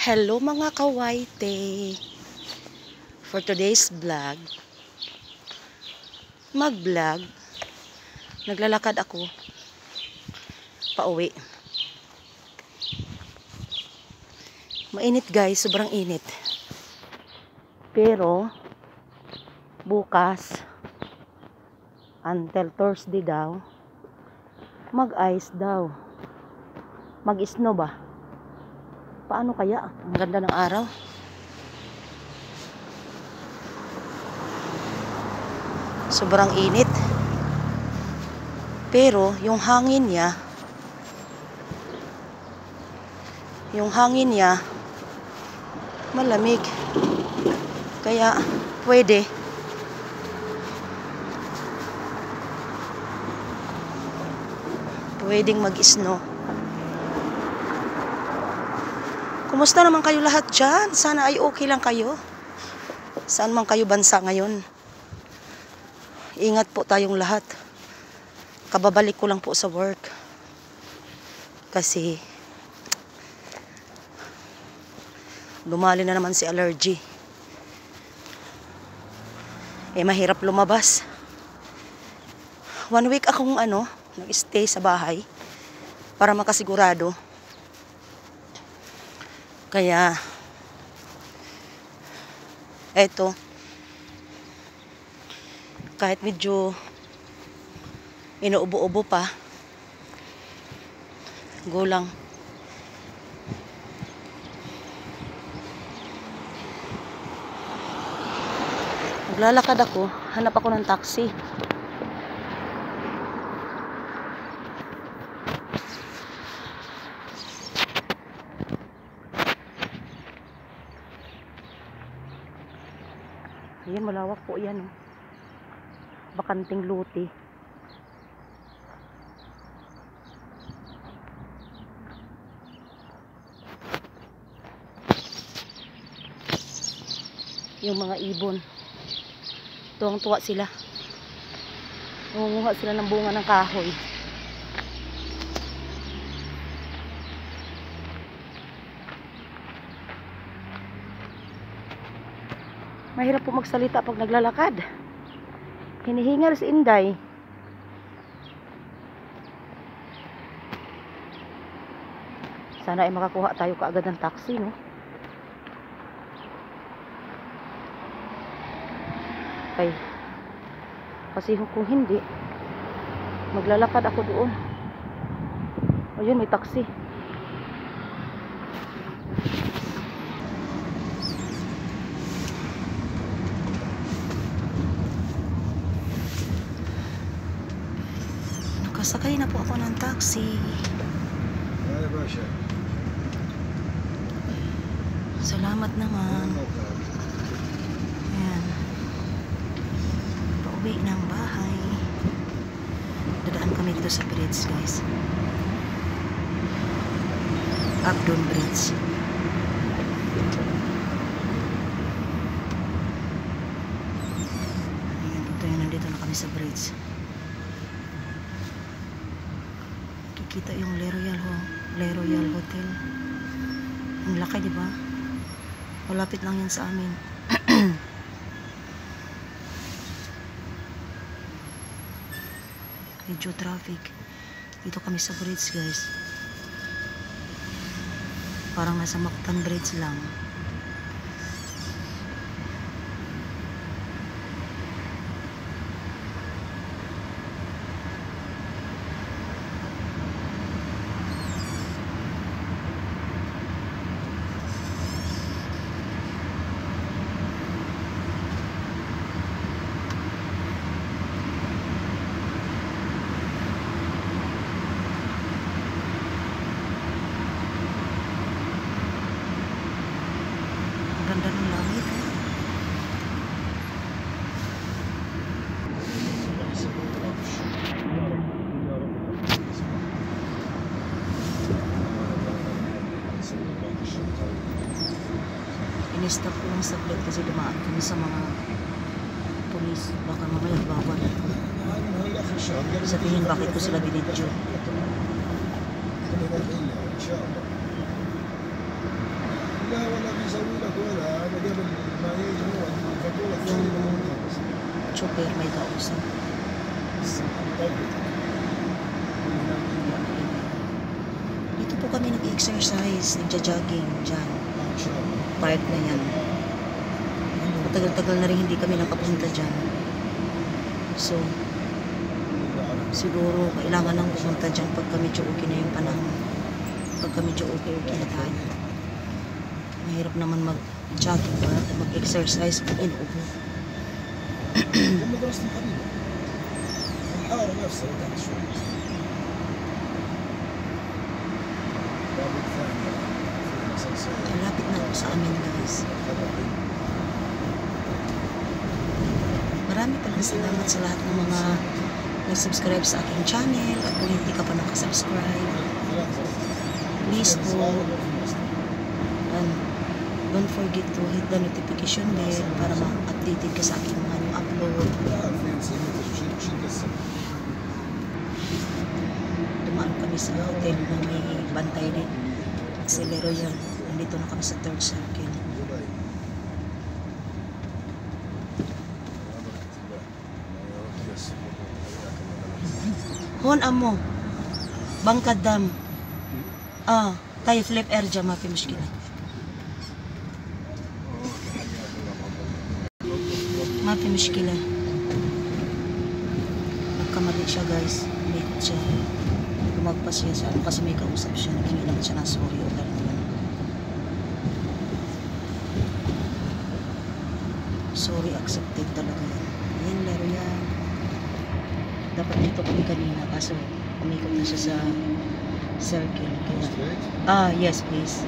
Hello mga kawaite. For today's vlog, naglalakad ako pauwi. Mainit guys, sobrang init. Pero bukas until Thursday daw, mag-ice daw. Mag-snow ba? Paano kaya? Ang ganda ng araw. Sobrang init. Pero yung hangin niya malamig. Kaya pwedeng mag-snow. Kumusta naman kayo lahat dyan? Sana ay okay lang kayo. Saan man kayo bansa ngayon. Ingat po tayong lahat. Kababalik ko lang po sa work. Kasi lumali na naman si allergy. Mahirap lumabas. 1 week akong nag-stay sa bahay para makasigurado. Kaya eto, kahit medyo inuubo-ubo pa, go lang. Maglalakad ako, hanap ako ng taxi. Ayan, malawak po yan, oh. Bakanting luti. Yung mga ibon, tuwang-tuwa sila. Nangunguha sila ng bunga ng kahoy. Mahirap po magsalita pag naglalakad. Hinihingal si Inday. Sana ay makakuha tayo kaagad ng taxi, no? Okay. Kasi kung hindi, maglalakad ako doon. Ayun, may taxi. Nakasakay na po ako ng taxi. Salamat naman. Ayan. Pauwi ng bahay. Dadaan kami dito sa bridge, guys. Abdon Bridge. Ayan, ito yun. Nandito na kami sa bridge. Kita yung Le Royal Hotel. Ang laki, di ba? Malapit lang yan sa amin. Medyo traffic. Dito kami sa bridge, guys. Parang nasa Mactan Bridge lang. Ganda ng langit, eh. In-stop ko lang saglit kasi dumaan kami sa mga pulis. Baka mamaya bawal. Sabihin bakit ko sila binidyo. ولا بيسوي لك ولا هذا قبل ما يجي هو يفكر لك شيء بس Chopper, may kausap. Dito po kami nag-exercise, nagja-jogging dyan. Park na yan. Matagal-tagal na rin hindi kami nakapunta dyan. So, siguro kailangan nang pumunta dyan pagka medyo okay na yung panahon. Pagka medyo okay na tayo. Mahirap naman mag-jogging ba? Mag-exercise kung inuubo. مدرسة الحبيبة الحارة نفسها تحت شوي باب الثاني في الأسانسير Malapit na ako sa amin, guys. Marami palang salamat sa lahat ng mga nag-subscribe sa aking channel. At kung hindi ka pa nakasubscribe, please po. And don't forget to hit the notification bell para ma-updated ka sa aking mga new upload. Dumaan kami sa hotel na may bantay din. Accelero yan. Nandito na kami sa 3rd circle. Hon amo. Bangkad dam. Tayo flip erja ma fi mushkila. Ma fi mushkila. Nagkamali siya, guys. Umikot siya. Lumagpas siya sa ano kasi may kausap siya. Naghingi naman siya ng sorry o gano'n. Sorry accepted talaga yan. Ayan, laro yan. Dapat dito kami kanina kaso umikot na siya sa circle. Kaya, yes please.